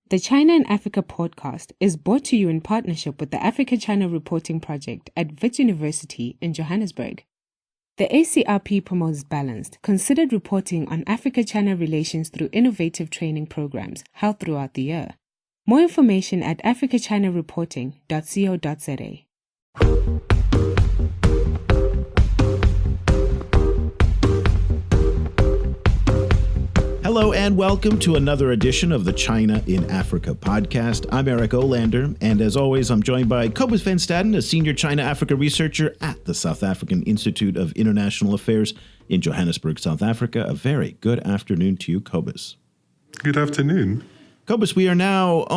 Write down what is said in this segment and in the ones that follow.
The China and Africa podcast is brought to you in partnership with the Africa-China Reporting Project at Wits University in Johannesburg. The ACRP promotes balanced, considered reporting on Africa-China relations through innovative training programs held throughout the year. More information at africachinareporting.co.za. Hello and welcome to another edition of the China in Africa podcast. I'm Eric Olander, and as always, I'm joined by Cobus van Staden, a senior China-Africa researcher at the South African Institute of International Affairs in Johannesburg, South Africa. A very good afternoon to you, Cobus. Good afternoon. Cobus, we are now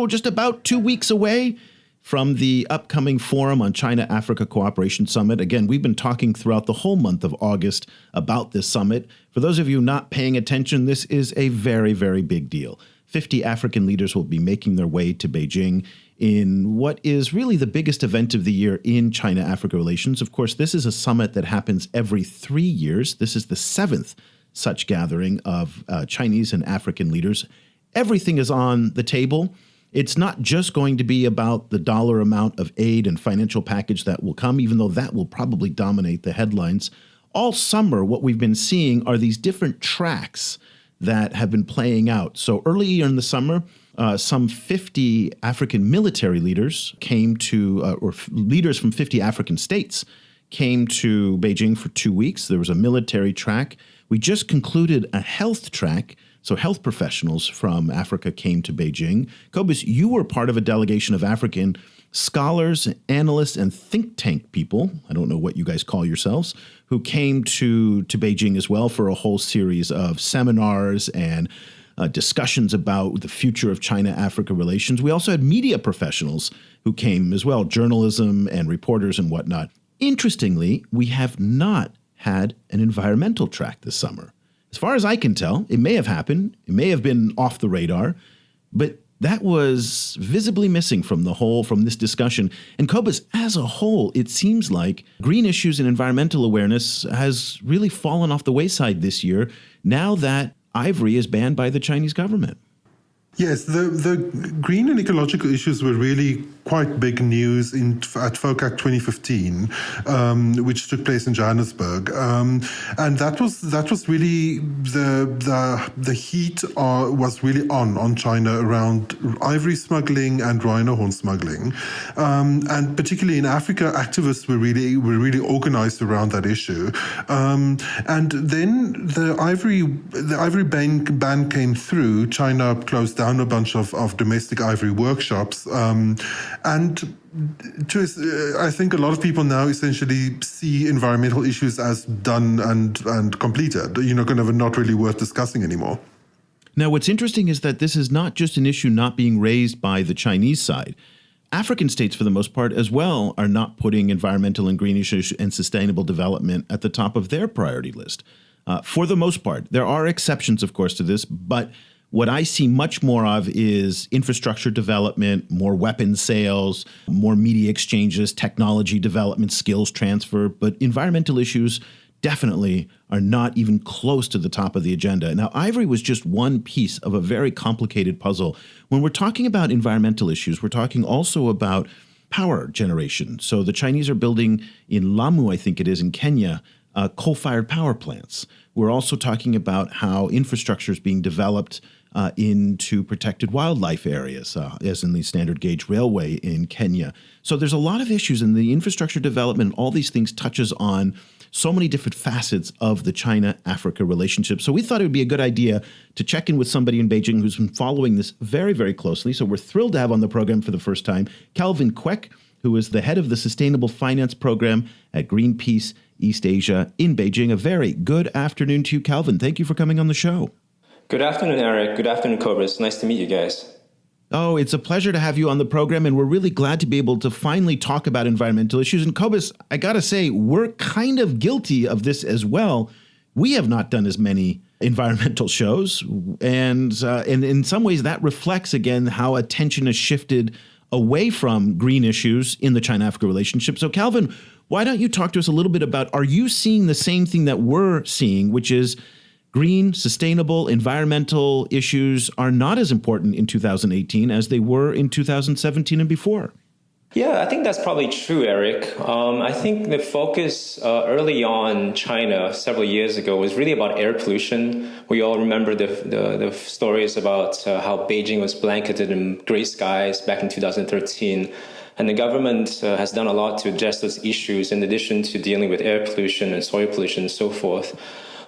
just about 2 weeks away from the upcoming Forum on China-Africa Cooperation Summit. Again, we've been talking throughout the whole month of August about this summit. For those of you not paying attention, this is a very, very big deal. 50 African leaders will be making their way to Beijing in what is really the biggest event of the year in China-Africa relations. Of course, this is a summit that happens every 3 years. This is the 7th such gathering of Chinese and African leaders. Everything is on the table. It's not just going to be about the dollar amount of aid and financial package that will come, even though that will probably dominate the headlines. All summer, what we've been seeing are these different tracks that have been playing out. So early in the summer, some 50 African military leaders came to, leaders from 50 African states came to Beijing for 2 weeks. There was a military track. We just concluded a health track. So health professionals from Africa came to Beijing. Cobus, you were part of a delegation of African scholars, analysts, and think tank people, I don't know what you guys call yourselves, who came to Beijing as well for a whole series of seminars and discussions about the future of China-Africa relations. We also had media professionals who came as well, journalism and reporters and whatnot. Interestingly, we have not had an environmental track this summer. As far as I can tell, it may have happened, it may have been off the radar, but that was visibly missing from this discussion. And Cobus, as a whole, it seems like green issues and environmental awareness has really fallen off the wayside this year, now that ivory is banned by the Chinese government. Yes, the green and ecological issues were really quite big news at FOCAC 2015, which took place in Johannesburg, and that was really the heat was really on China around ivory smuggling and rhino horn smuggling, and particularly in Africa, activists were really organized around that issue, and then the ivory ban came through. China closed down a bunch of domestic ivory workshops, and I think a lot of people now essentially see environmental issues as done and completed, kind of not really worth discussing anymore. Now, what's interesting is that this is not just an issue not being raised by the Chinese side. African states, for the most part, as well, are not putting environmental and green issues and sustainable development at the top of their priority list. For the most part, there are exceptions, of course, to this, but what I see much more of is infrastructure development, more weapons sales, more media exchanges, technology development, skills transfer. But environmental issues definitely are not even close to the top of the agenda. Now, ivory was just one piece of a very complicated puzzle. When we're talking about environmental issues, we're talking also about power generation. So the Chinese are building in Lamu, I think it is, in Kenya, coal-fired power plants. We're also talking about how infrastructure is being developed into protected wildlife areas, as in the standard gauge railway in Kenya. So there's a lot of issues, and the infrastructure development, all these things touches on so many different facets of the China-Africa relationship. So we thought it would be a good idea to check in with somebody in Beijing who's been following this very, very closely. So we're thrilled to have on the program for the first time Calvin Quek, who is the head of the Sustainable Finance Program at Greenpeace East Asia in Beijing. A very good afternoon to you, Calvin. Thank you for coming on the show. Good afternoon, Eric. Good afternoon, Cobus. Nice to meet you guys. Oh, it's a pleasure to have you on the program, and we're really glad to be able to finally talk about environmental issues. And Cobus, I got to say, we're kind of guilty of this as well. We have not done as many environmental shows, and in some ways that reflects, again, how attention has shifted away from green issues in the China-Africa relationship. So, Calvin, why don't you talk to us a little bit about, are you seeing the same thing that we're seeing, which is green, sustainable, environmental issues are not as important in 2018 as they were in 2017 and before. Yeah, I think that's probably true, Eric. I think the focus early on China several years ago was really about air pollution. We all remember the stories about how Beijing was blanketed in gray skies back in 2013. And the government has done a lot to address those issues in addition to dealing with air pollution and soil pollution and so forth.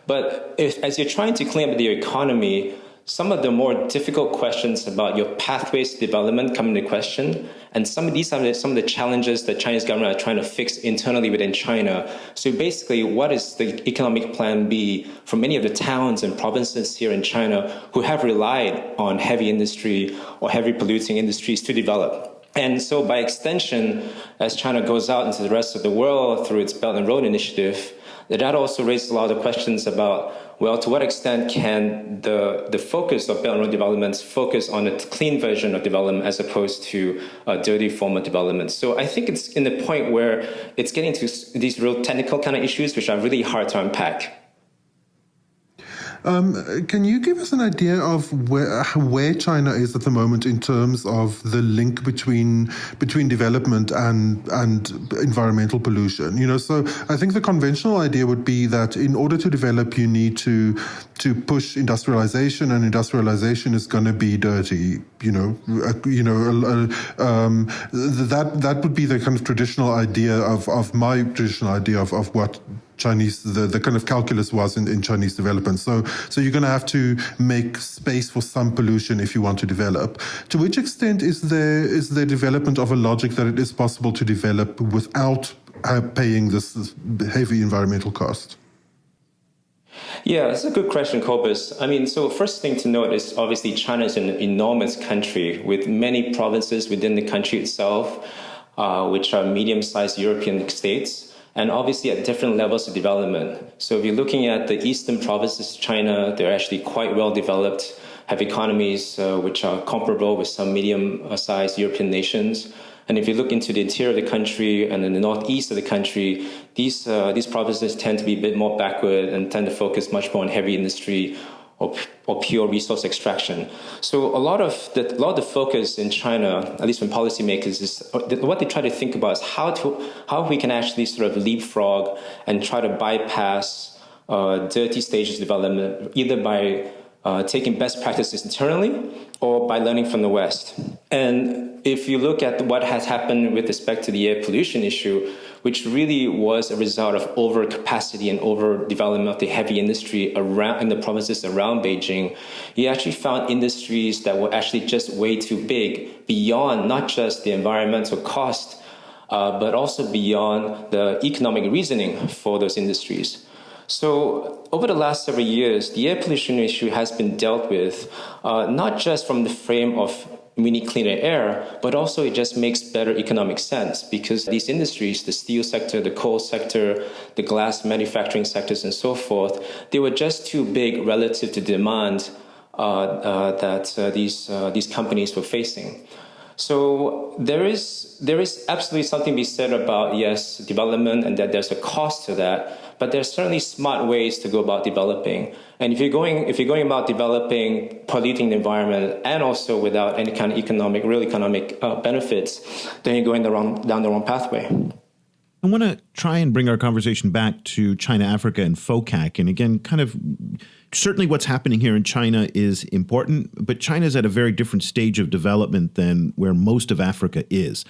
But as you're trying to clean up the economy, some of the more difficult questions about your pathways to development come into question. And some of the challenges that Chinese government are trying to fix internally within China. So basically, what is the economic plan B for many of the towns and provinces here in China who have relied on heavy industry or heavy polluting industries to develop? And so by extension, as China goes out into the rest of the world through its Belt and Road Initiative, that also raises a lot of questions about, well, to what extent can the focus of Belt and Road developments focus on a clean version of development as opposed to a dirty form of development? So I think it's in the point where it's getting to these real technical kind of issues, which are really hard to unpack. Can you give us an idea of where China is at the moment in terms of the link between development and environmental pollution? You know, so I think the conventional idea would be that in order to develop, you need to push industrialization, and industrialization is going to be dirty. That would be the kind of traditional idea of my traditional idea of what Chinese, the kind of calculus was in Chinese development. So you're going to have to make space for some pollution if you want to develop. To which extent is there development of a logic that it is possible to develop without paying this heavy environmental cost? Yeah, that's a good question, Cobus. I mean, so first thing to note is obviously China is an enormous country with many provinces within the country itself, which are medium-sized European states, and obviously at different levels of development. So if you're looking at the eastern provinces of China, they're actually quite well developed, have economies which are comparable with some medium-sized European nations. And if you look into the interior of the country and in the northeast of the country, these provinces tend to be a bit more backward and tend to focus much more on heavy industry or pure resource extraction. So a lot of the focus in China, at least from policymakers, is what they try to think about is how we can actually sort of leapfrog and try to bypass dirty stages of development, either by taking best practices internally or by learning from the West. And if you look at what has happened with respect to the air pollution issue, which really was a result of overcapacity and overdevelopment of the heavy industry around in the provinces around Beijing, you actually found industries that were actually just way too big, beyond not just the environmental cost, but also beyond the economic reasoning for those industries. So over the last several years, the air pollution issue has been dealt with, not just from the frame of we need cleaner air, but also it just makes better economic sense because these industries, the steel sector, the coal sector, the glass manufacturing sectors and so forth, they were just too big relative to demand that these companies were facing. So there is absolutely something to be said about, yes, development and that there's a cost to that, but there's certainly smart ways to go about developing. And if you're going about developing, polluting the environment, and also without any kind of real economic benefits, then you're going down the wrong pathway. I want to try and bring our conversation back to China, Africa, and FOCAC. And again, kind of certainly what's happening here in China is important, but China's at a very different stage of development than where most of Africa is.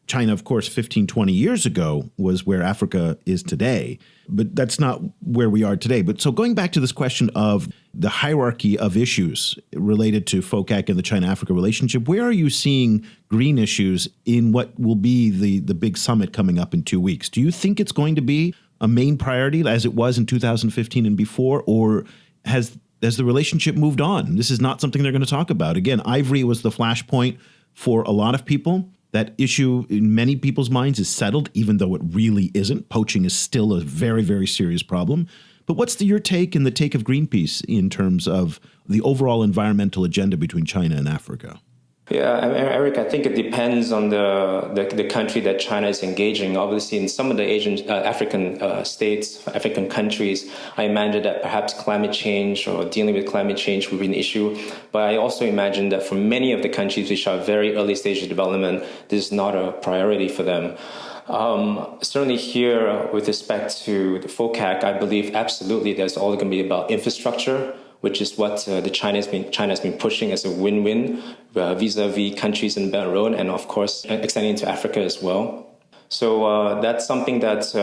China, of course, 15, 20 years ago was where Africa is today, but that's not where we are today. But so going back to this question of the hierarchy of issues related to FOCAC and the China-Africa relationship, where are you seeing green issues in what will be the big summit coming up in 2 weeks? Do you think it's going to be a main priority as it was in 2015 and before, or has the relationship moved on? This is not something they're going to talk about. Again, ivory was the flashpoint for a lot of people. That issue in many people's minds is settled, even though it really isn't. Poaching is still a very, very serious problem. But what's your take and the take of Greenpeace in terms of the overall environmental agenda between China and Africa? Yeah, I mean, Eric, I think it depends on the country that China is engaging. Obviously, in some of the African states, African countries, I imagine that perhaps climate change or dealing with climate change would be an issue. But I also imagine that for many of the countries which are very early stage of development, this is not a priority for them. Certainly here, with respect to the FOCAC, I believe absolutely there's all going to be about infrastructure, which is what China has been pushing as a win-win vis-a-vis countries in Belt and Road, and of course extending to Africa as well. So that's something that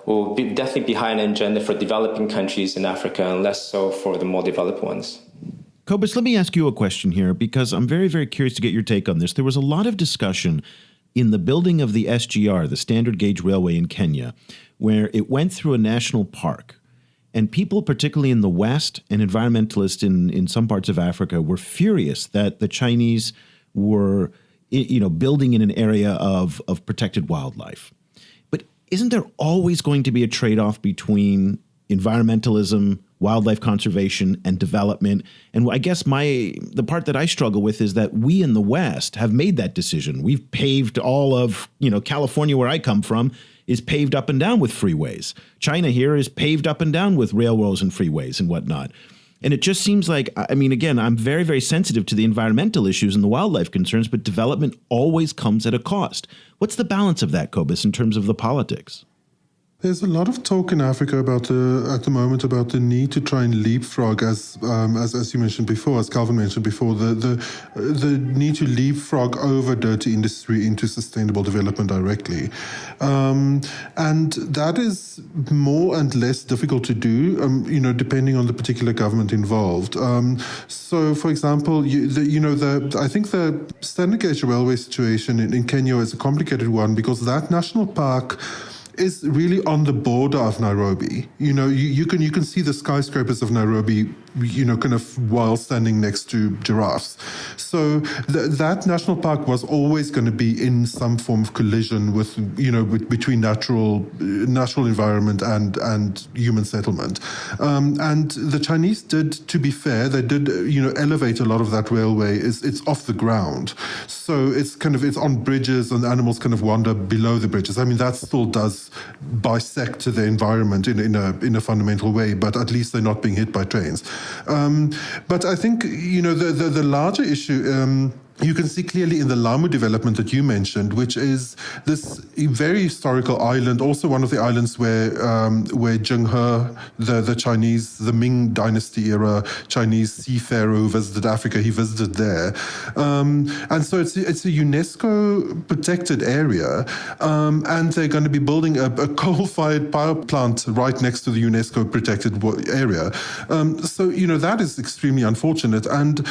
will definitely be high on the agenda for developing countries in Africa, and less so for the more developed ones. Cobus, let me ask you a question here, because I'm very, very curious to get your take on this. There was a lot of discussion in the building of the SGR, the Standard Gauge Railway in Kenya, where it went through a national park. And people, particularly in the West and environmentalists in some parts of Africa, were furious that the Chinese were, building in an area of protected wildlife. But isn't there always going to be a trade-off between environmentalism, wildlife conservation, and development? And I guess the part that I struggle with is that we in the West have made that decision. We've paved all of, California, where I come from, is paved up and down with freeways. China here is paved up and down with railroads and freeways and whatnot. And it just seems like, again, I'm very, very sensitive to the environmental issues and the wildlife concerns, but development always comes at a cost. What's the balance of that, Cobus, in terms of the politics? There's a lot of talk in Africa at the moment about the need to try and leapfrog, as you mentioned before, as Calvin mentioned before, the need to leapfrog over dirty industry into sustainable development directly, and that is more and less difficult to do, depending on the particular government involved. So, for example, I think the Standard Gauge Railway situation in Kenya is a complicated one because that national park is really on the border of Nairobi. You can see the skyscrapers of Nairobi, kind of while standing next to giraffes. So that national park was always going to be in some form of collision with, between natural environment and human settlement. And the Chinese did, to be fair, they did, elevate a lot of that railway. It's off the ground. So it's on bridges and animals kind of wander below the bridges. That still does bisect the environment in a fundamental way, but at least they're not being hit by trains. But I think, the larger issue, you can see clearly in the Lamu development that you mentioned, which is this very historical island, also one of the islands where Zheng He, the Chinese, the Ming Dynasty era Chinese seafarer who visited Africa, he visited there. And so it's a UNESCO protected area, and they're going to be building a coal-fired power plant right next to the UNESCO protected area. So, that is extremely unfortunate. And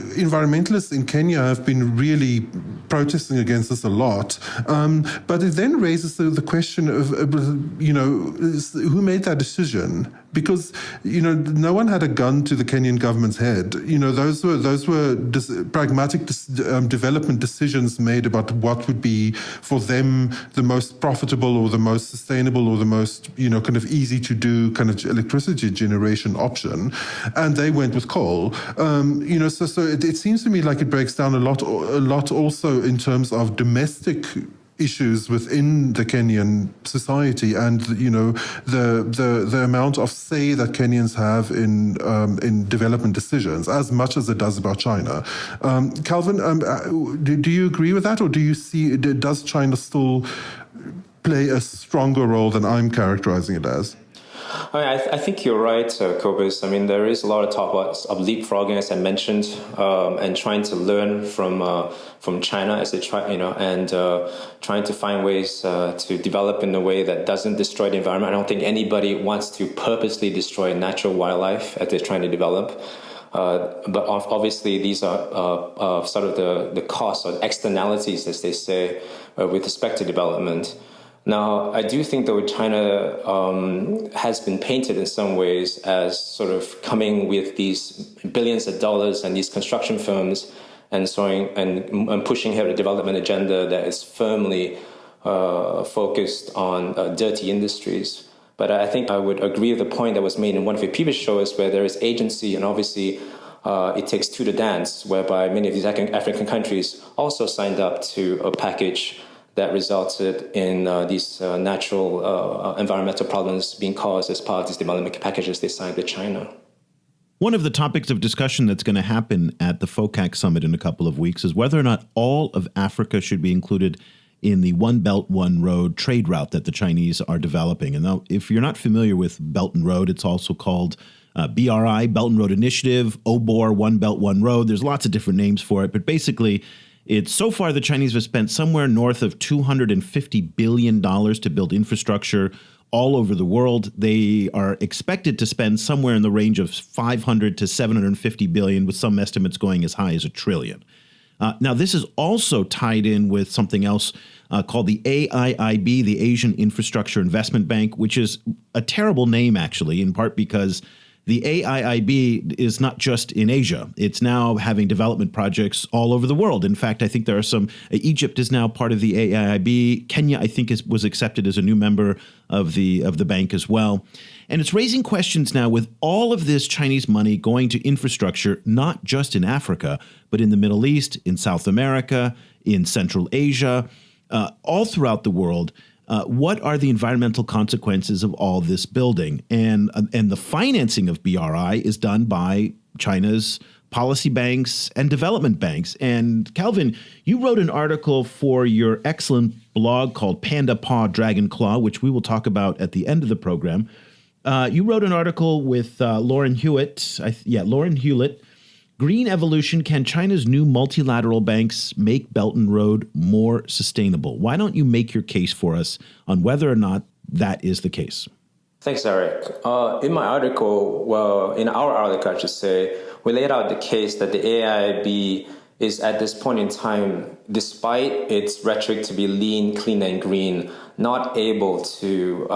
environmentalists in Kenya have been really protesting against this a lot. But it then raises the question of, who made that decision? Because, no one had a gun to the Kenyan government's head. Those were pragmatic development decisions made about what would be for them the most profitable or the most sustainable or the most, kind of easy to do kind of electricity generation option. And they went with coal. So it seems to me like it breaks down a lot also in terms of domestic issues within the Kenyan society and the amount of say that Kenyans have in development decisions, as much as it does about China. Calvin, do you agree with that, or do you see does China still play a stronger role than I'm characterizing it as? I think you're right, Cobus. There is a lot of talk of leapfrogging, as I mentioned, and trying to learn from China as they try, and trying to find ways to develop in a way that doesn't destroy the environment. I don't think anybody wants to purposely destroy natural wildlife as they're trying to develop. But obviously, these are sort of the costs or externalities, as they say, with respect to development. Now, I do think, though, China has been painted in some ways as sort of coming with these billions of dollars and these construction firms and pushing ahead a development agenda that is firmly focused on dirty industries. But I think I would agree with the point that was made in one of your previous shows, where there is agency and obviously It Takes Two to Dance, whereby many of these African countries also signed up to a package that resulted in these natural environmental problems being caused as part of these development packages they signed with China. One of the topics of discussion that's going to happen at the FOCAC summit in a couple of weeks is whether or not all of Africa should be included in the One Belt, One Road trade route that the Chinese are developing. And now, if you're not familiar with Belt and Road, it's also called BRI, Belt and Road Initiative, OBOR, One Belt, One Road. There's lots of different names for it, but basically, it's so far the Chinese have spent somewhere north of $250 billion to build infrastructure all over the world. They are expected to spend somewhere in the range of 500 to 750 billion, with some estimates going as high as $1 trillion. Now, this is also tied in with something else called the AIIB, the Asian Infrastructure Investment Bank, which is a terrible name, actually, in part because the AIIB is not just in Asia. It's now having development projects all over the world. In fact, I think there are some. Egypt is now part of the AIIB. Kenya, I think, was accepted as a new member of the bank as well. And it's raising questions now with all of this Chinese money going to infrastructure, not just in Africa, but in the Middle East, in South America, in Central Asia, all throughout the world. What are the environmental consequences of all this building? And the financing of BRI is done by China's policy banks and development banks. And Calvin, you wrote an article for your excellent blog called Panda Paw Dragon Claw, which we will talk about at the end of the program. You wrote an article with Lauren Hewitt. Lauren Hewlett. Green evolution: can China's new multilateral banks make Belt and Road more sustainable? Why don't you make your case for us on whether or not that is the case? Thanks, Eric. In my article, in our article, I should say, we laid out the case that the AIIB is at this point in time, despite its rhetoric to be lean, clean, and green, not able to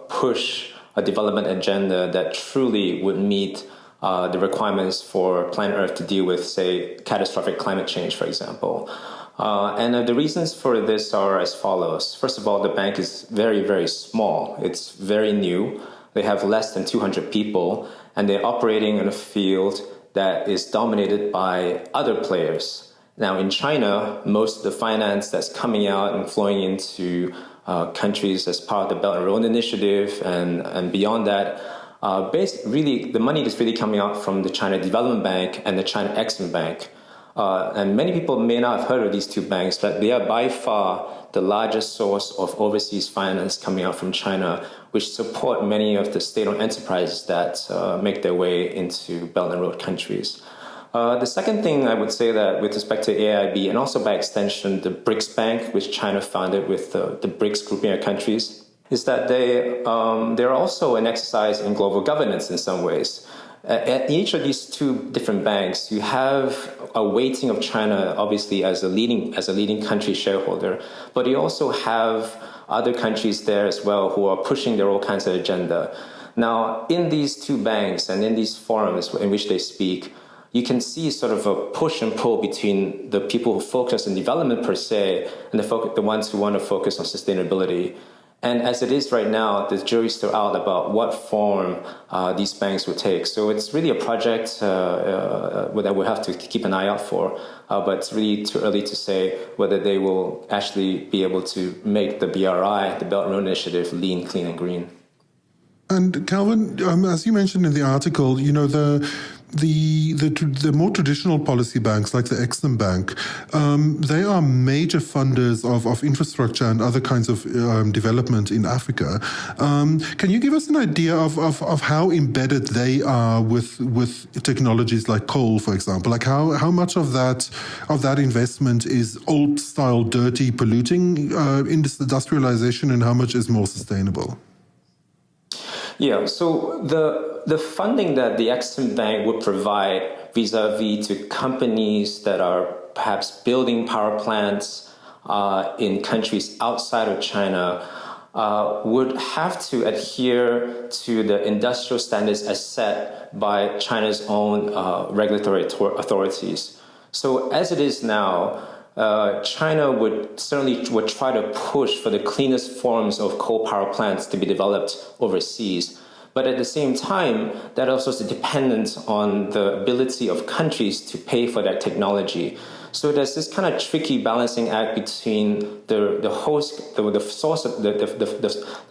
push a development agenda that truly would meet the requirements for planet Earth to deal with, say, catastrophic climate change, for example. And the reasons for this are as follows. First of all, the bank is very, very small. It's very new. They have less than 200 people, and they're operating in a field that is dominated by other players. Now, in China, most of the finance that's coming out and flowing into countries as part of the Belt and Road Initiative and beyond that, really, the money is really coming out from the China Development Bank and the China Exim Bank. And many people may not have heard of these two banks, but they are by far the largest source of overseas finance coming out from China, which support many of the state-owned enterprises that make their way into Belt and Road countries. The second thing I would say that with respect to AIB, and also by extension the BRICS Bank, which China founded with the BRICS grouping of countries, is that they're also an exercise in global governance in some ways. At each of these two different banks, you have a weighting of China, obviously as a leading country shareholder, but you also have other countries there as well who are pushing their own kinds of agenda. Now, in these two banks and in these forums in which they speak, you can see sort of a push and pull between the people who focus on development per se and the ones who want to focus on sustainability. And as it is right now, the jury's still out about what form these banks will take. So it's really a project that we'll have to keep an eye out for. But it's really too early to say whether they will actually be able to make the BRI, the Belt and Road Initiative, lean, clean, and green. And Calvin, as you mentioned in the article, the more traditional policy banks like the Exim Bank, they are major funders of infrastructure and other kinds of development in Africa. Can you give us an idea of how embedded they are with technologies like coal, for example? Like how much of that investment is old style, dirty, polluting industrialization, and how much is more sustainable? Yeah, so the funding that the Exim Bank would provide vis-a-vis to companies that are perhaps building power plants in countries outside of China would have to adhere to the industrial standards as set by China's own regulatory authorities. So as it is now, China would try to push for the cleanest forms of coal power plants to be developed overseas. But at the same time, that also is dependent on the ability of countries to pay for that technology. So there's this kind of tricky balancing act between the source of the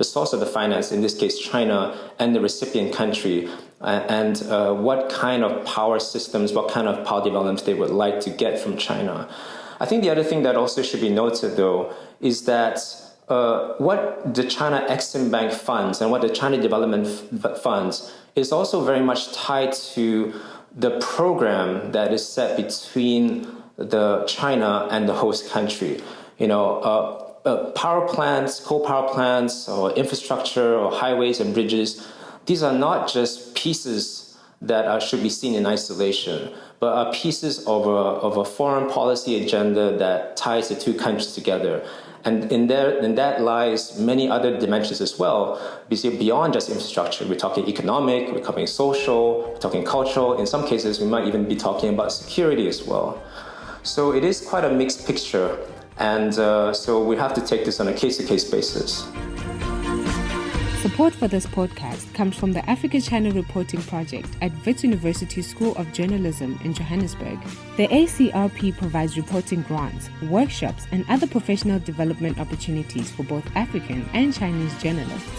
source of the finance, in this case China, and the recipient country, and what kind of power systems, what kind of power developments they would like to get from China. I think the other thing that also should be noted, though, is that what the China Exim Bank funds and what the China Development funds is also very much tied to the program that is set between the China and the host country. Power plants, coal power plants, or infrastructure, or highways and bridges, these are not just pieces that should be seen in isolation, but are pieces of a foreign policy agenda that ties the two countries together. And in that lies many other dimensions as well, beyond just infrastructure. We're talking economic, we're talking social, we're talking cultural. In some cases, we might even be talking about security as well. So it is quite a mixed picture, and so we have to take this on a case-to-case basis. Support for this podcast comes from the Africa-China Reporting Project at Wits University School of Journalism in Johannesburg. The ACRP provides reporting grants, workshops, and other professional development opportunities for both African and Chinese journalists.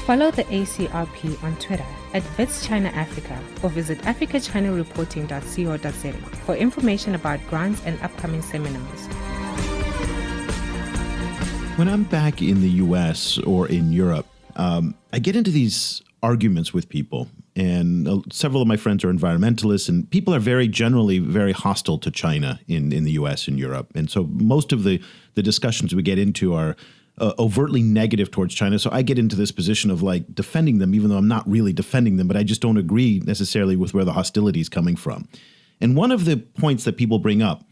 Follow the ACRP on Twitter at Wits China Africa or visit africachinareporting.co.za for information about grants and upcoming seminars. When I'm back in the US or in Europe, I get into these arguments with people, and several of my friends are environmentalists, and people are generally very hostile to China in the US and Europe. And so most of the discussions we get into are overtly negative towards China. So I get into this position of like defending them, even though I'm not really defending them, but I just don't agree necessarily with where the hostility is coming from. And one of the points that people bring up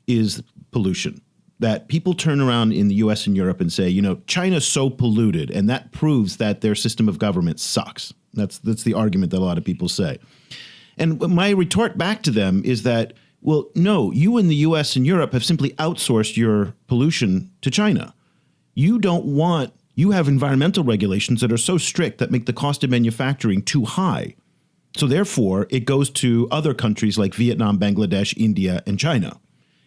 is pollution. That people turn around in the US and Europe and say, China's so polluted, and that proves that their system of government sucks. That's the argument that a lot of people say. And my retort back to them is that, well, no, you in the US and Europe have simply outsourced your pollution to China. You have environmental regulations that are so strict that make the cost of manufacturing too high. So therefore, it goes to other countries like Vietnam, Bangladesh, India, and China.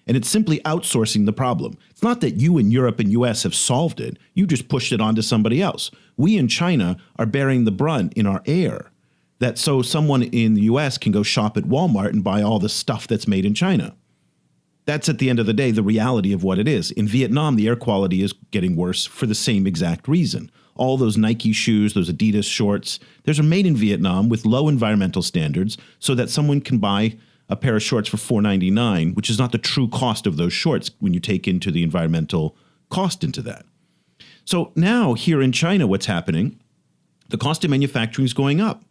And it's simply outsourcing the problem. It's not that you in Europe and US have solved it. You just pushed it onto somebody else. We in China are bearing the brunt in our air. That so someone in the US can go shop at Walmart and buy all the stuff that's made in China. That's at the end of the day, the reality of what it is. In Vietnam, the air quality is getting worse for the same exact reason. All those Nike shoes, those Adidas shorts, those are made in Vietnam with low environmental standards so that someone can buy a pair of shorts for $4.99, which is not the true cost of those shorts when you take into the environmental cost into that. So now here in China, what's happening? The cost of manufacturing is going up.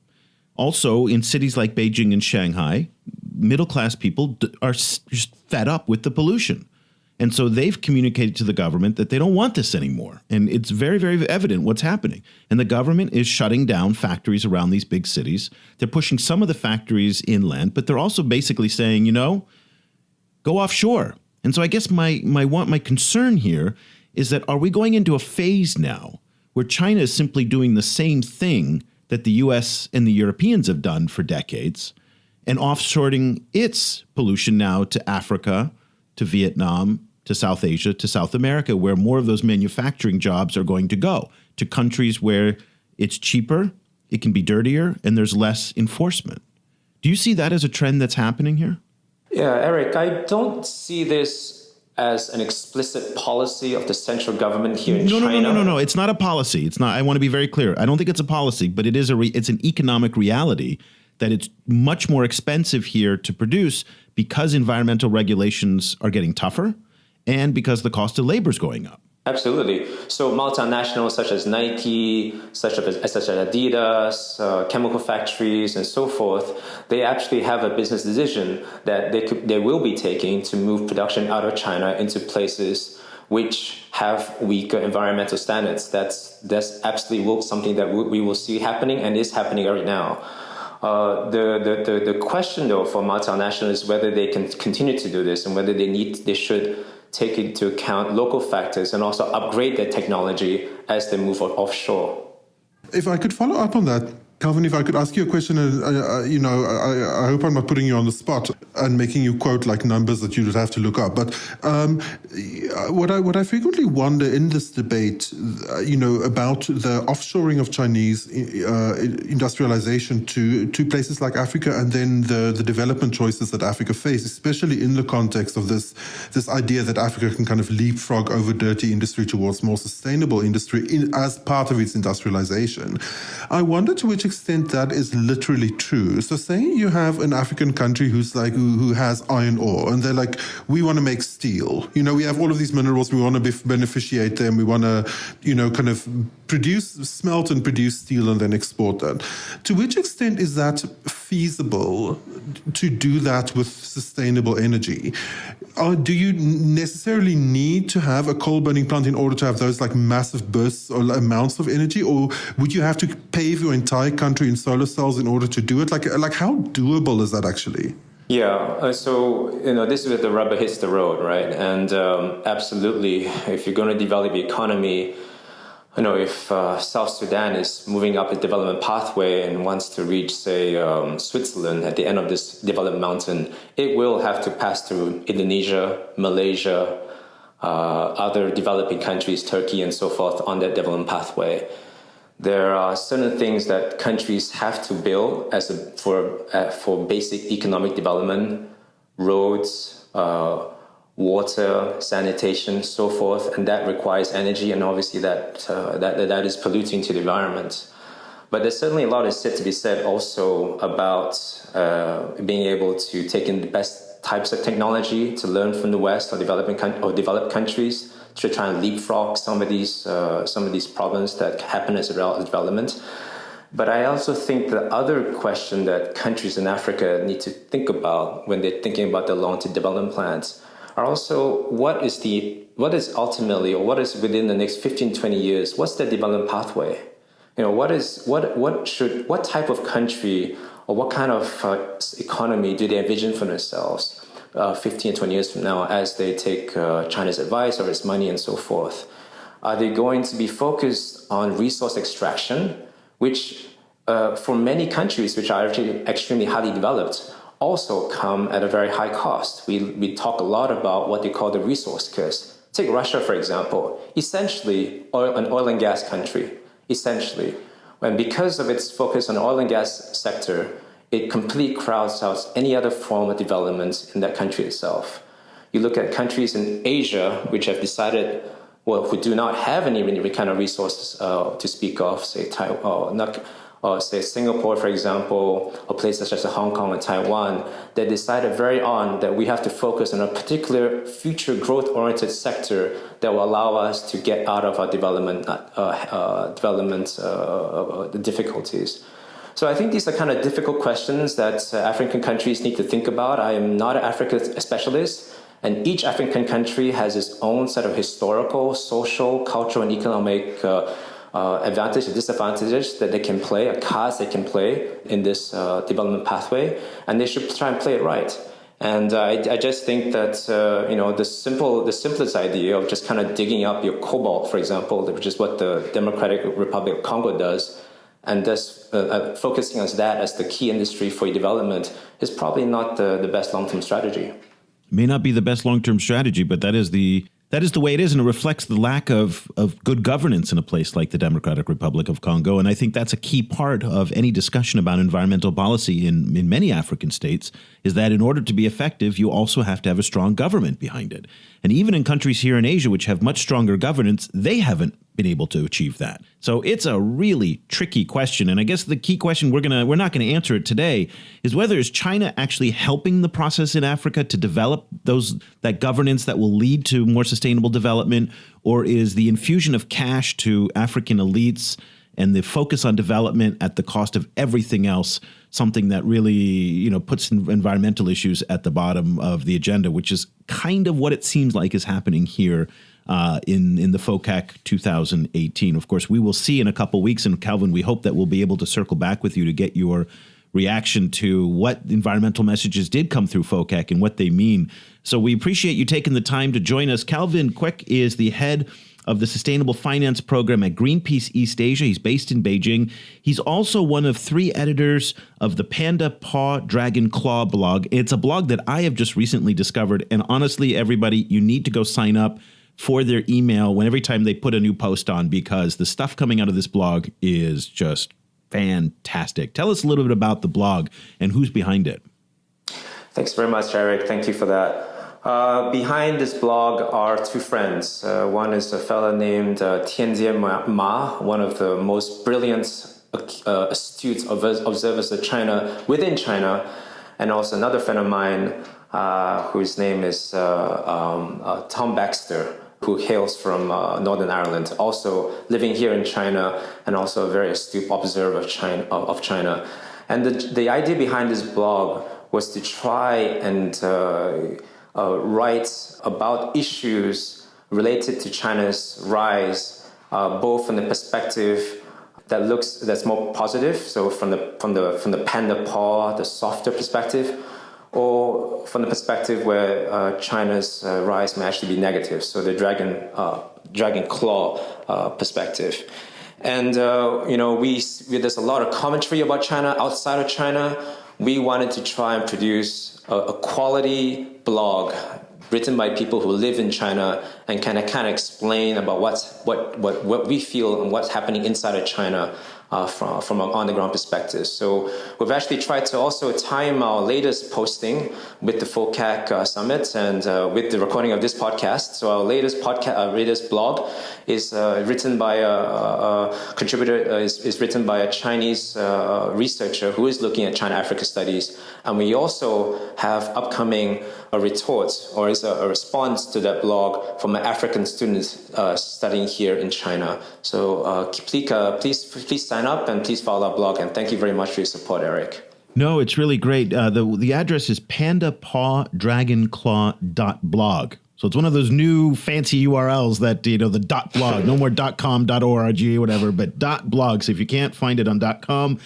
Also, in cities like Beijing and Shanghai, middle-class people are just fed up with the pollution. And so they've communicated to the government that they don't want this anymore. And it's very, very evident what's happening. And the government is shutting down factories around these big cities. They're pushing some of the factories inland, but they're also basically saying, go offshore. And so I guess my concern here is that are we going into a phase now where China is simply doing the same thing that the US and the Europeans have done for decades and offshoring its pollution now to Africa, to Vietnam, to South Asia, to South America, where more of those manufacturing jobs are going to go, to countries where it's cheaper, it can be dirtier, and there's less enforcement. Do you see that as a trend that's happening here? Yeah, Eric, I don't see this as an explicit policy of the central government here in China. No. It's not a policy. It's not. I want to be very clear. I don't think it's a policy, but it is it's an economic reality that it's much more expensive here to produce because environmental regulations are getting tougher and because the cost of labor is going up. Absolutely. So multinationals such as Nike, such as Adidas, chemical factories, and so forth, they actually have a business decision that they will be taking to move production out of China into places which have weaker environmental standards. That's absolutely something that we will see happening and is happening right now. The question though for multinationals is whether they can continue to do this and whether they should take into account local factors and also upgrade their technology as they move offshore. If I could follow up on that, Calvin, if I could ask you a question, I hope I'm not putting you on the spot and making you quote like numbers that you would have to look up. But what I frequently wonder in this debate, about the offshoring of Chinese industrialization to places like Africa, and then the development choices that Africa face, especially in the context of this idea that Africa can kind of leapfrog over dirty industry towards more sustainable industry as part of its industrialization. I wonder to which extent that is literally true. So say you have an African country who has iron ore, and they're like, we want to make steel. We have all of these minerals, we want to beneficiate them, we want to, kind of smelt and produce steel and then export that. To which extent is that feasible to do that with sustainable energy? Do you necessarily need to have a coal burning plant in order to have those like massive bursts or amounts of energy? Or would you have to pave your entire country in solar cells in order to do it? Like how doable is that actually? Yeah, so this is where the rubber hits the road, right? And absolutely, if you're going to develop the economy, if South Sudan is moving up the development pathway and wants to reach, say, Switzerland at the end of this development mountain, it will have to pass through Indonesia, Malaysia, other developing countries, Turkey, and so forth on that development pathway. There are certain things that countries have to build for basic economic development, roads, water, sanitation, so forth, and that requires energy, and obviously that is polluting to the environment. But there's certainly a lot is said to be said also about being able to take in the best types of technology to learn from the West or developed countries to try and leapfrog some of these problems that happen as a result of development. But I also think the other question that countries in Africa need to think about when they're thinking about their long-term development plans are also what is ultimately, or what is within the next 15, 20 years, what's the development pathway? What type of country or what kind of economy do they envision for themselves 15, 20 years from now as they take China's advice or its money and so forth? Are they going to be focused on resource extraction, which for many countries which are actually extremely highly developed also come at a very high cost? We talk a lot about what they call the resource curse. Take Russia, for example, essentially an oil and gas country, essentially. And because of its focus on the oil and gas sector, it completely crowds out any other form of development in that country itself. You look at countries in Asia which have decided, who do not have any kind of resources to speak of, say Taiwan, say Singapore, for example, or places such as Hong Kong and Taiwan, they decided very on that we have to focus on a particular future growth-oriented sector that will allow us to get out of our development difficulties. So I think these are kind of difficult questions that African countries need to think about. I am not an Africa specialist, and each African country has its own set of historical, social, cultural, and economic advantages and disadvantages that they can play, cards they can play in this development pathway, and they should try and play it right. And I just think that the simplest idea of just kind of digging up your cobalt, for example, which is what the Democratic Republic of Congo does, and just focusing on that as the key industry for development is probably not the best long-term strategy. It may not be the best long-term strategy, but that is the way it is, and it reflects the lack of good governance in a place like the Democratic Republic of Congo. And I think that's a key part of any discussion about environmental policy in many African states, is that in order to be effective, you also have to have a strong government behind it. And even in countries here in Asia, which have much stronger governance, they haven't been able to achieve that. So it's a really tricky question. And I guess the key question, we're not going to answer it today, is whether is China actually helping the process in Africa to develop that governance that will lead to more sustainable development, or is the infusion of cash to African elites and the focus on development at the cost of everything else something that really, puts environmental issues at the bottom of the agenda, which is kind of what it seems like is happening here in the FOCAC 2018. Of course, we will see in a couple weeks, and Calvin, we hope that we'll be able to circle back with you to get your reaction to what environmental messages did come through FOCAC and what they mean. So we appreciate you taking the time to join us. Calvin Quek is the head of the Sustainable Finance Program at Greenpeace East Asia. He's based in Beijing. He's also one of 3 editors of the Panda Paw Dragon Claw blog. It's a blog that I have just recently discovered. And honestly, everybody, you need to go sign up for their email every time they put a new post on, because the stuff coming out of this blog is just fantastic. Tell us a little bit about the blog and who's behind it. Thanks very much, Eric. Thank you for that. Behind this blog are 2 friends. One is a fellow named Tianjie Ma, one of the most brilliant, astute observers of China within China, and also another friend of mine whose name is Tom Baxter, who hails from Northern Ireland, also living here in China, and also a very astute observer of China. And the idea behind this blog was to try and write about issues related to China's rise, both from the perspective that's more positive, so from the panda paw, the softer perspective, or from the perspective where China's rise may actually be negative, so the dragon claw perspective. And there's a lot of commentary about China outside of China. We wanted to try and produce a quality blog written by people who live in China and kind of explain about what we feel and what's happening inside of China from an on-the-ground perspective. So we've actually tried to also time our latest posting with the FOCAC summit and with the recording of this podcast. So our latest blog is written by a contributor, is written by a Chinese researcher who is looking at China-Africa studies. And we also have upcoming a retort, or is a response to that blog from an African student studying here in China. So please sign up and please follow our blog. And thank you very much for your support, Eric. No, it's really great. The address is pandapawdragonclaw.blog. So it's one of those new fancy URLs that, the .blog, no more .com, .org, whatever, but .blog. So if you can't find it on .com,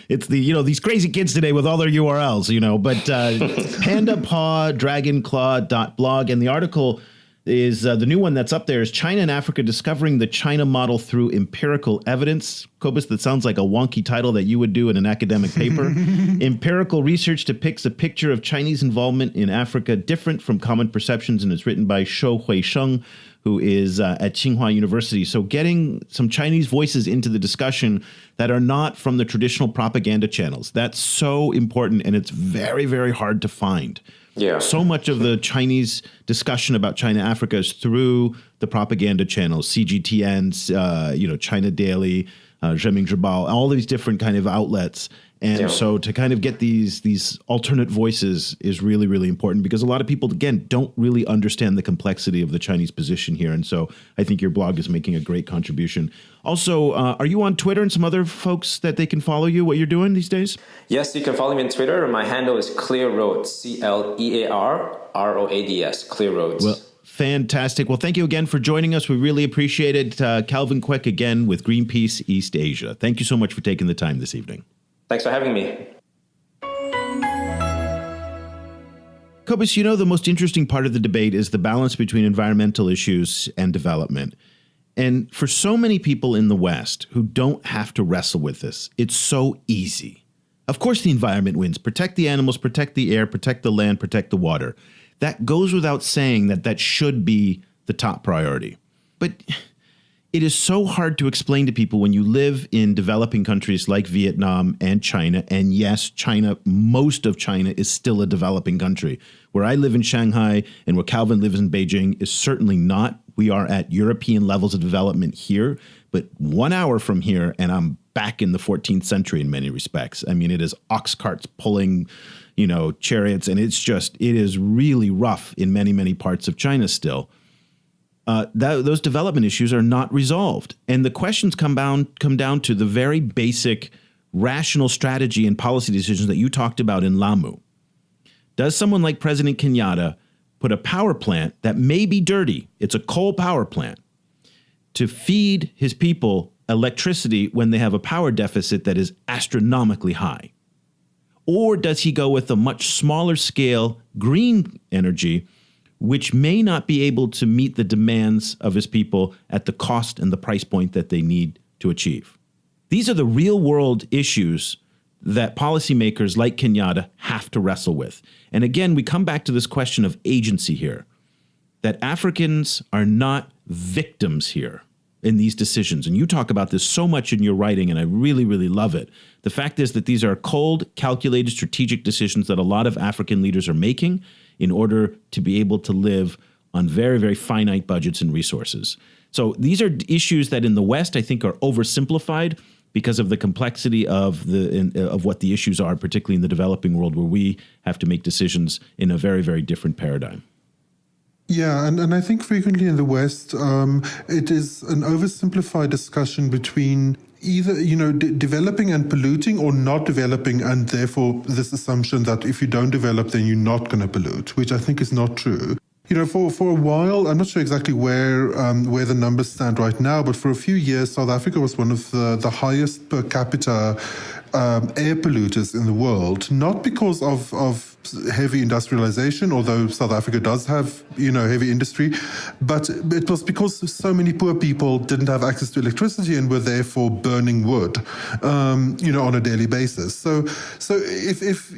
it's these crazy kids today with all their URLs, but pandapawdragonclaw.blog. And the article is the new one that's up there is China and Africa Discovering the China Model Through Empirical Evidence. Cobus, that sounds like a wonky title that you would do in an academic paper. Empirical research depicts a picture of Chinese involvement in Africa different from common perceptions, and it's written by Shou Huisheng, who is at Tsinghua University. So getting some Chinese voices into the discussion that are not from the traditional propaganda channels. That's so important, and it's very, very hard to find. Yeah. So much of the Chinese discussion about China-Africa is through the propaganda channels, CGTN's, China Daily, Zhenming Zhibao, all these different kind of outlets. And so to kind of get these alternate voices is really, really important, because a lot of people, again, don't really understand the complexity of the Chinese position here. And so I think your blog is making a great contribution. Also, are you on Twitter and some other folks that they can follow you, what you're doing these days? Yes, you can follow me on Twitter. My handle is ClearRoads, ClearRoads, ClearRoads. Well, fantastic. Well, thank you again for joining us. We really appreciate it. Calvin Quek again with Greenpeace East Asia. Thank you so much for taking the time this evening. Thanks for having me. Cobus, the most interesting part of the debate is the balance between environmental issues and development. And for so many people in the West who don't have to wrestle with this, it's so easy. Of course, the environment wins. Protect the animals, protect the air, protect the land, protect the water. That goes without saying that should be the top priority. But it is so hard to explain to people when you live in developing countries like Vietnam and China. And yes, China, most of China is still a developing country. Where I live in Shanghai and where Calvin lives in Beijing is certainly not. We are at European levels of development here, but 1 hour from here, and I'm back in the 14th century in many respects. I mean, it is ox carts pulling, chariots, and it is really rough in many, many parts of China still. Those development issues are not resolved. And the questions come down to the very basic rational strategy and policy decisions that you talked about in Lamu. Does someone like President Kenyatta put a power plant that may be dirty, it's a coal power plant, to feed his people electricity when they have a power deficit that is astronomically high? Or does he go with a much smaller scale green energy which may not be able to meet the demands of his people at the cost and the price point that they need to achieve. These are the real world issues that policymakers like Kenyatta have to wrestle with. And again, we come back to this question of agency here, that Africans are not victims here in these decisions. And you talk about this so much in your writing, and I really, really love it. The fact is that these are cold, calculated, strategic decisions that a lot of African leaders are making in order to be able to live on very, very finite budgets and resources. So these are issues that in the West, I think, are oversimplified because of the complexity of what the issues are, particularly in the developing world, where we have to make decisions in a very, very different paradigm. Yeah, and I think frequently in the West, it is an oversimplified discussion between either, developing and polluting, or not developing, and therefore this assumption that if you don't develop, then you're not going to pollute, which I think is not true. For a while, I'm not sure exactly where the numbers stand right now, but for a few years, South Africa was one of the highest per capita air polluters in the world, not because of heavy industrialization, although South Africa does have, heavy industry, but it was because so many poor people didn't have access to electricity and were therefore burning wood, on a daily basis. So if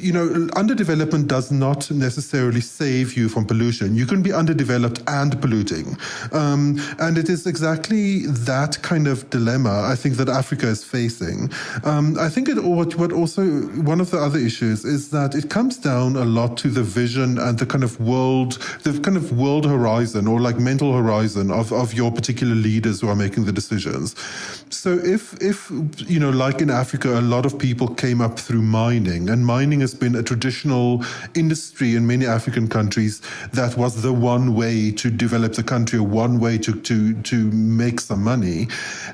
underdevelopment does not necessarily save you from pollution, you can be underdeveloped and polluting. And it is exactly that kind of dilemma, I think, that Africa is facing. I think what also, one of the other issues is that it comes down a lot to the vision and the kind of world horizon, or like mental horizon of your particular leaders who are making the decisions. So if like in Africa, a lot of people came up through mining, and mining has been a traditional industry in many African countries that was the one way to develop the country, or one way to make some money,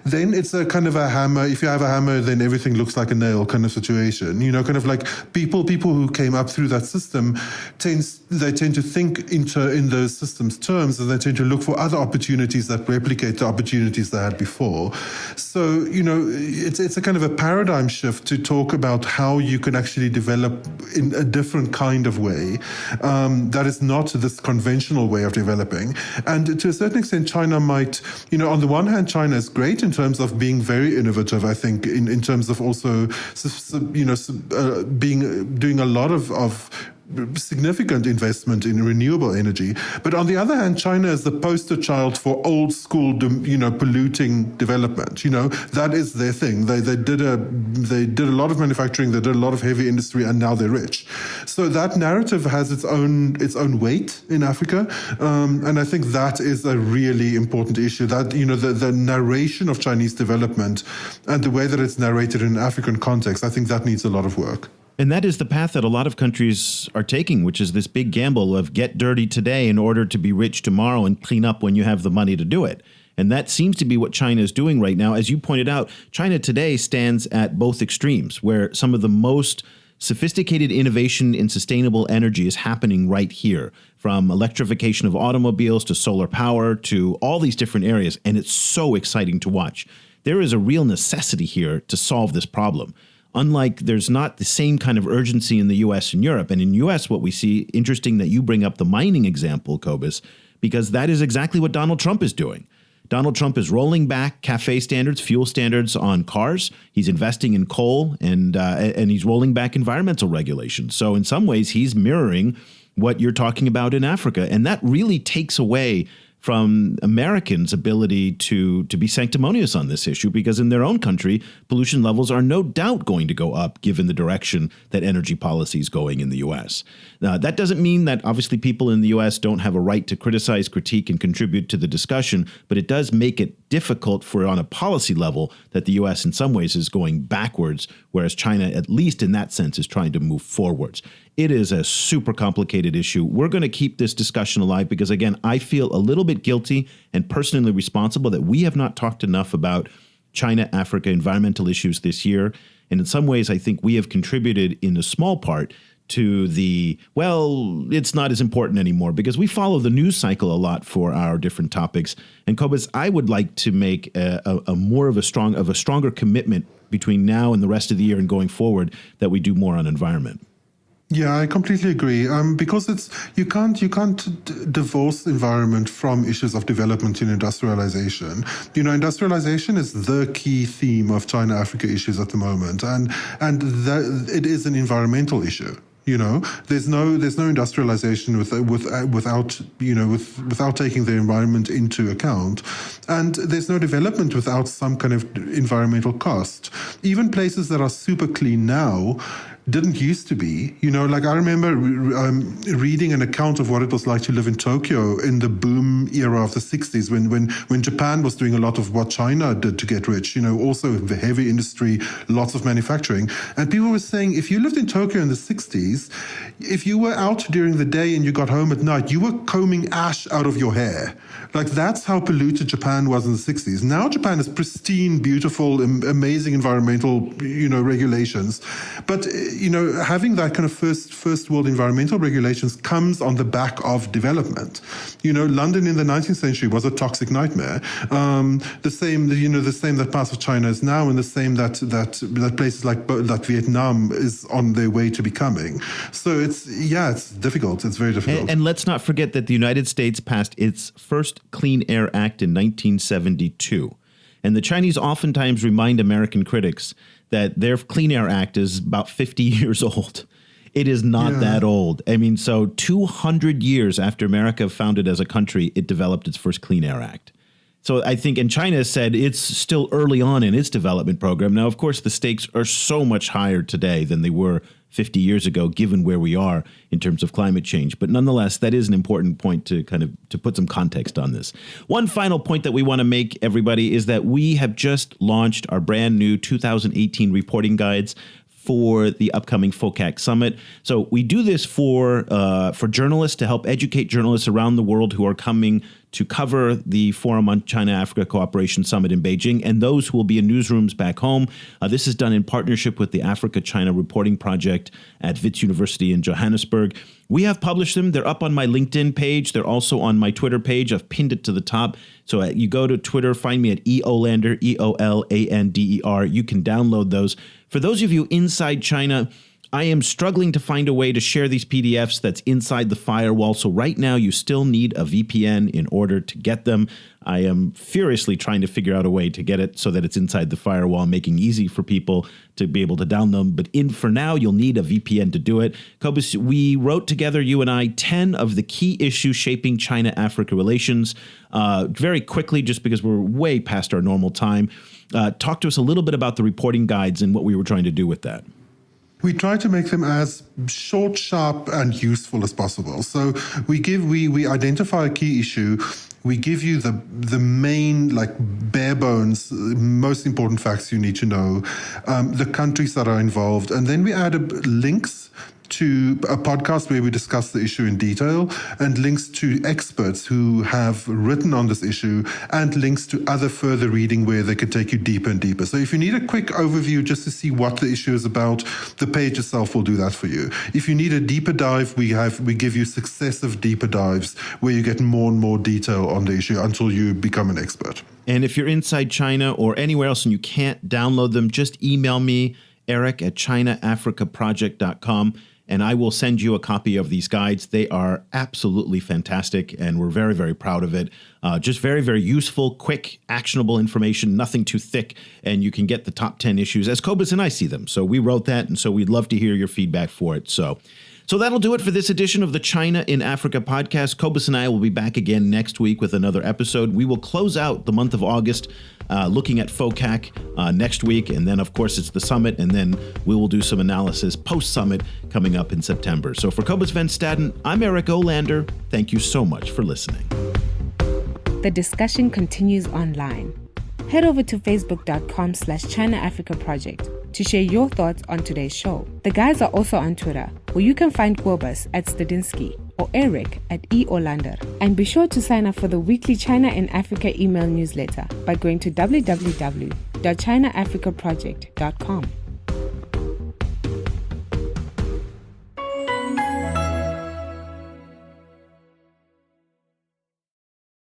then it's a kind of a hammer. If you have a hammer, then everything looks like a nail kind of situation. Kind of like people who came up through that system tend to think in those systems terms, and they tend to look for other opportunities that replicate the opportunities they had before. So, it's a kind of a paradigm shift to talk about how you can actually develop in a different kind of way that is not this conventional way of developing. And to a certain extent, China might, on the one hand, China is great in terms of being very innovative, I think, in terms of also, doing a lot of significant investment in renewable energy. But on the other hand, China is the poster child for old school, polluting development. That is their thing. They did a lot of manufacturing, they did a lot of heavy industry, and now they're rich. So that narrative has its own weight in Africa. And I think that is a really important issue, that, the narration of Chinese development and the way that it's narrated in an African context, I think that needs a lot of work. And that is the path that a lot of countries are taking, which is this big gamble of get dirty today in order to be rich tomorrow and clean up when you have the money to do it. And that seems to be what China is doing right now. As you pointed out, China today stands at both extremes, where some of the most sophisticated innovation in sustainable energy is happening right here, from electrification of automobiles to solar power to all these different areas. And it's so exciting to watch. There is a real necessity here to solve this problem. Unlike there's not the same kind of urgency in the U.S. and Europe. And in U.S., what we see, interesting that you bring up the mining example, Cobus, because that is exactly what Donald Trump is doing. Donald Trump is rolling back CAFE standards, fuel standards on cars. He's investing in coal, and he's rolling back environmental regulations. So in some ways, he's mirroring what you're talking about in Africa. And that really takes away from Americans' ability to be sanctimonious on this issue, because in their own country, pollution levels are no doubt going to go up given the direction that energy policy is going in the U.S. Now, that doesn't mean that obviously people in the U.S. don't have a right to criticize, critique, and contribute to the discussion, but it does make it difficult for, on a policy level, that the U.S. in some ways is going backwards, whereas China, at least in that sense, is trying to move forwards. It is a super complicated issue. We're going to keep this discussion alive because, again, I feel a little bit guilty and personally responsible that we have not talked enough about China-Africa environmental issues this year. And in some ways, I think we have contributed in a small part to it's not as important anymore, because we follow the news cycle a lot for our different topics. And Cobus, I would like to make a stronger commitment between now and the rest of the year and going forward that we do more on environment. Yeah, I completely agree. Because you can't divorce environment from issues of development and industrialization. Industrialization is the key theme of China-Africa issues at the moment, and it is an environmental issue. There's no industrialization without taking the environment into account, and there's no development without some kind of environmental cost. Even places that are super clean now didn't used to be. Like I remember reading an account of what it was like to live in Tokyo in the boom era of the 60s when Japan was doing a lot of what China did to get rich, also the heavy industry, lots of manufacturing. And people were saying if you lived in Tokyo in the 60s, if you were out during the day and you got home at night, you were combing ash out of your hair. Like that's how polluted Japan was in the 60s. Now Japan is pristine, beautiful, amazing environmental, regulations. But having that kind of first world environmental regulations comes on the back of development. London in the 19th century was a toxic nightmare. The same that parts of China is now, and the same that places like Vietnam is on their way to becoming. So it's difficult. It's very difficult. And let's not forget that the United States passed its first Clean Air Act in 1972. And the Chinese oftentimes remind American critics that their Clean Air Act is about 50 years old. It is not that old. I mean, so 200 years after America founded as a country, it developed its first Clean Air Act. So I think, and China said it's still early on in its development program. Now, of course, the stakes are so much higher today than they were 50 years ago, given where we are in terms of climate change. But nonetheless, that is an important point to put some context on this. One final point that we want to make, everybody, is that we have just launched our brand new 2018 reporting guides for the upcoming FOCAC summit. So we do this for journalists, to help educate journalists around the world who are coming to cover the Forum on China-Africa Cooperation Summit in Beijing, and those who will be in newsrooms back home. This is done in partnership with the Africa-China Reporting Project at Wits University in Johannesburg. We have published them. They're up on my LinkedIn page. They're also on my Twitter page. I've pinned it to the top. So you go to Twitter, find me at EOLander, EOLANDER. You can download those. For those of you inside China, I am struggling to find a way to share these PDFs that's inside the firewall. So right now, you still need a VPN in order to get them. I am furiously trying to figure out a way to get it so that it's inside the firewall, making it easy for people to be able to download them. But for now, you'll need a VPN to do it. Cobus, we wrote together, you and I, 10 of the key issues shaping China-Africa relations. Very quickly, just because we're way past our normal time. Talk to us a little bit about the reporting guides and what we were trying to do with that. We try to make them as short, sharp, and useful as possible. So we identify a key issue. We give you the main, bare bones, most important facts you need to know, the countries that are involved, and then we add links to a podcast where we discuss the issue in detail, and links to experts who have written on this issue, and links to other further reading where they can take you deeper and deeper. So if you need a quick overview just to see what the issue is about, the page itself will do that for you. If you need a deeper dive, we give you successive deeper dives where you get more and more detail on the issue until you become an expert. And if you're inside China or anywhere else and you can't download them, just email me, eric@chinaafricaproject.com. And I will send you a copy of these guides. They are absolutely fantastic, and we're very, very proud of it. Just very, very useful, quick, actionable information, nothing too thick, and you can get the top 10 issues as Cobus and I see them. So we wrote that, and so we'd love to hear your feedback for it. So that'll do it for this edition of the China in Africa podcast. Cobus and I will be back again next week with another episode. We will close out the month of August looking at FOCAC next week. And then, of course, it's the summit. And then we will do some analysis post-summit coming up in September. So for Cobus Van Staden, I'm Eric Olander. Thank you so much for listening. The discussion continues online. Head over to facebook.com/China Africa Project to share your thoughts on today's show. The guys are also on Twitter, where you can find Quobus @Stadinsky or Eric @EOlander. And be sure to sign up for the weekly China in Africa email newsletter by going to www.chinaafricaproject.com.